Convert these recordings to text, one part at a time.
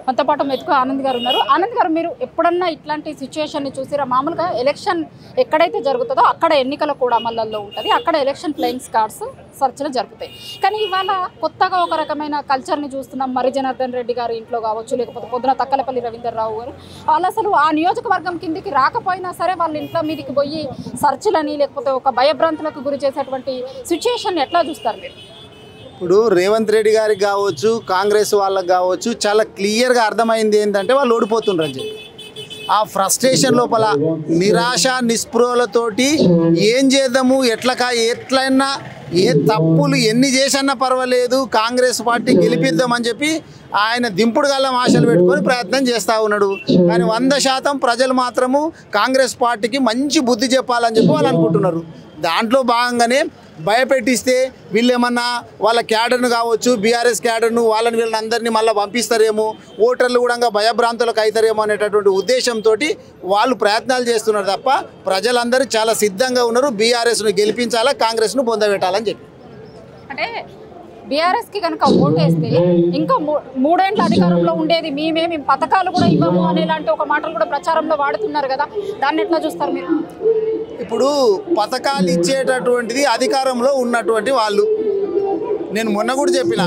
మనతో పాటు మెతుకు ఆనంద్ గారు ఉన్నారు. ఆనంద్ గారు, మీరు ఎప్పుడన్నా ఇట్లాంటి సిచ్యువేషన్ని చూసిరా? మామూలుగా ఎలక్షన్ ఎక్కడైతే జరుగుతుందో అక్కడ ఎన్నికల కూడా అమల్లో ఉంటుంది, అక్కడ ఎలక్షన్ ఫ్లయింగ్ స్కాడ్స్ సర్చ్లు జరుగుతాయి. కానీ ఇవాళ కొత్తగా ఒక రకమైన కల్చర్ని చూస్తున్నాం. మరి జనార్దన్ రెడ్డి గారి ఇంట్లో కావచ్చు, లేకపోతే పొద్దున తక్కలపల్లి రవీంద్రరావు గారు వాళ్ళు అసలు ఆ నియోజకవర్గం కిందికి రాకపోయినా సరే వాళ్ళ ఇంట్లో మీదికి పోయి సర్చ్లని లేకపోతే ఒక భయభ్రాంతులకు గురి చేసేటువంటి సిచ్యువేషన్ ఎట్లా చూస్తారు మీరు? ఇప్పుడు రేవంత్ రెడ్డి గారికి కావచ్చు, కాంగ్రెస్ వాళ్ళకి కావచ్చు, చాలా క్లియర్గా అర్థమైంది ఏంటంటే వాళ్ళు ఓడిపోతుండ్రు అని చెప్పి. ఆ ఫ్రస్ట్రేషన్ లోపల నిరాశ నిస్పృహలతోటి ఏం చేద్దాము, ఎట్లయినా ఏ తప్పులు ఎన్ని చేసన్నా పర్వాలేదు కాంగ్రెస్ పార్టీ గెలిపిద్దామని చెప్పి ఆయన దింపుడు గల్లం ఆశలు పెట్టుకొని ప్రయత్నం చేస్తూ ఉన్నాడు. కానీ 100% ప్రజలు మాత్రము కాంగ్రెస్ పార్టీకి మంచి బుద్ధి చెప్పాలని చెప్పి వాళ్ళు అనుకుంటున్నారు. దాంట్లో భాగంగానే భయపెట్టిస్తే వీళ్ళు ఏమన్నా వాళ్ళ క్యాడర్ను కావచ్చు, బీఆర్ఎస్ క్యాడర్ను వీళ్ళని అందరినీ మళ్ళీ పంపిస్తారేమో, ఓటర్లు కూడా భయభ్రాంతులకు అవుతారేమో అనేటటువంటి ఉద్దేశంతో వాళ్ళు ప్రయత్నాలు చేస్తున్నారు తప్ప ప్రజలందరూ చాలా సిద్ధంగా ఉన్నారు బీఆర్ఎస్ను గెలిపించాలా, కాంగ్రెస్ను పొందబెట్టాలని చెప్పి. అంటే బీఆర్ఎస్కి కనుక ఓటేస్తే ఇంకా 3 ఏళ్ళ అధికారంలో ఉండేది మేమేమి పథకాలు కూడా ఇవ్వము అనేలాంటి ఒక మాటలు కూడా ప్రచారంలో వాడుతున్నారు కదా, దాన్ని ఎట్లా చూస్తారు మీరు? ఇప్పుడు పథకాలు ఇచ్చేటటువంటిది అధికారంలో ఉన్నటువంటి వాళ్ళు. నేను మొన్న కూడా చెప్పిన,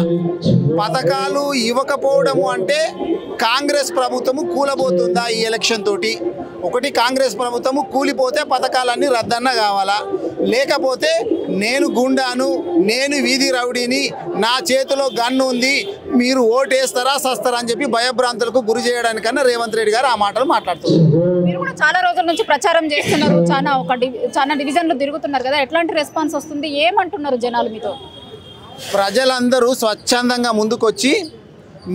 పథకాలు ఇవ్వకపోవడము అంటే కాంగ్రెస్ ప్రభుత్వము కూలబోతుందా ఈ ఎలక్షన్ తోటి? ఒకటి, కాంగ్రెస్ ప్రభుత్వము కూలిపోతే పథకాలన్నీ రద్దన్న కావాలా, లేకపోతే నేను గుండాను, నేను వీధి రౌడీని, నా చేతిలో గన్ను ఉంది, మీరు ఓటేస్తారా సస్తారా అని చెప్పి భయభ్రాంతులకు గురి చేయడానికన్నా రేవంత్ రెడ్డి గారు ఆ మాటలు మాట్లాడుతున్నారు. మీరు కూడా చాలా రోజుల నుంచి ప్రచారం చేస్తున్నారు, చాలా డివిజన్లు తిరుగుతున్నారు కదా, ఎట్లాంటి రెస్పాన్స్ వస్తుంది? ఏమంటున్నారు జనాలు మీతో? ప్రజలందరూ స్వచ్ఛందంగా ముందుకొచ్చి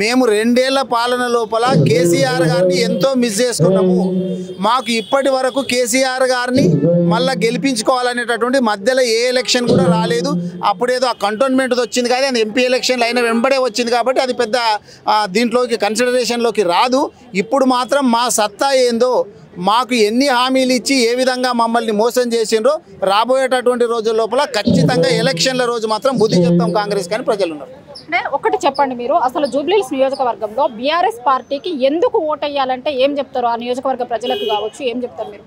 మేము 2 ఏళ్ల పాలన లోపల కేసీఆర్ గారిని ఎంతో మిస్ చేసుకున్నాము, మాకు ఇప్పటి వరకు కేసీఆర్ గారిని మళ్ళీ గెలిపించుకోవాలనేటటువంటి మధ్యలో ఏ ఎలక్షన్ కూడా రాలేదు. అప్పుడేదో ఆ కంటోన్మెంట్ వచ్చింది కానీ అది ఎంపీ ఎలక్షన్లు అయిన వెంబడే వచ్చింది కాబట్టి అది పెద్ద దీంట్లోకి కన్సిడరేషన్లోకి రాదు. ఇప్పుడు మాత్రం మా సత్తా ఏందో, మాకు ఎన్ని హామీలు ఇచ్చి ఏ విధంగా మమ్మల్ని మోసం చేసిండ్రో రాబోయేటటువంటి రోజుల లోపల ఖచ్చితంగా ఎలక్షన్ల రోజు మాత్రం బుద్ధి చెప్తాం కాంగ్రెస్ కానీ ప్రజలు ఉన్నారు. అంటే ఒకటి చెప్పండి, మీరు అసలు జూబ్లీహిల్స్ నియోజకవర్గంలో బీఆర్ఎస్ పార్టీకి ఎందుకు ఓటేయాలంటే ఏం చెప్తారు? ఆ నియోజకవర్గ ప్రజలకు కావచ్చు, ఏం చెప్తారు మీరు?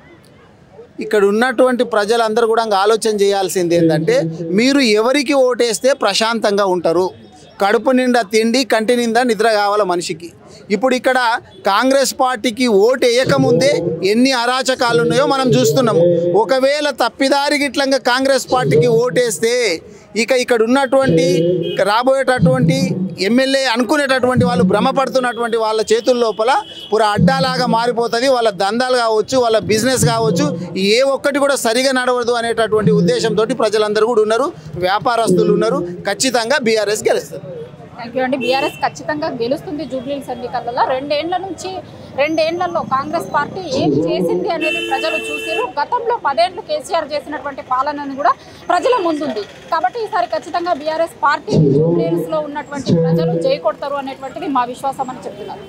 ఇక్కడ ఉన్నటువంటి ప్రజలందరూ కూడా ఆలోచన చేయాల్సింది ఏంటంటే, మీరు ఎవరికి ఓటేస్తే ప్రశాంతంగా ఉంటారు, కడుపు నిండా తిండి కంటి నిండా నిద్ర కావాలి మనిషికి. ఇప్పుడు ఇక్కడ కాంగ్రెస్ పార్టీకి ఓటు వేయకముందే ఎన్ని అరాచకాలు ఉన్నాయో మనం చూస్తున్నాము. ఒకవేళ తప్పిదారి గిట్లంగా కాంగ్రెస్ పార్టీకి ఓటేస్తే ఇక్కడ ఉన్నటువంటి రాబోయేటటువంటి ఎమ్మెల్యే అనుకునేటటువంటి వాళ్ళు భ్రమపడుతున్నటువంటి వాళ్ళ చేతుల లోపల పురా అడ్డాలాగా మారిపోతుంది. వాళ్ళ దందాలు కావచ్చు, వాళ్ళ బిజినెస్ కావచ్చు, ఏ ఒక్కటి కూడా సరిగా నడవదు అనేటటువంటి ఉద్దేశంతో ప్రజలందరూ కూడా ఉన్నారు, వ్యాపారస్తులు ఉన్నారు. ఖచ్చితంగా బీఆర్ఎస్ గెలుస్తుంది. థ్యాంక్ యూ అండి. బీఆర్ఎస్ ఖచ్చితంగా గెలుస్తుంది జూబ్లీహిల్స్ ఎన్నికలలో. 2 ఏళ్లలో కాంగ్రెస్ పార్టీ ఏం చేసింది అనేది ప్రజలు చూసారు. గతంలో 10 ఏళ్ళు కేసీఆర్ చేసినటువంటి పాలనను కూడా ప్రజల ముందుంది కాబట్టి ఈసారి ఖచ్చితంగా బీఆర్ఎస్ పార్టీ జూబ్లీహిల్స్లో ఉన్నటువంటి ప్రజలు జై కొడతారు అనేటువంటిది మా విశ్వాసం అని చెప్తున్నారు.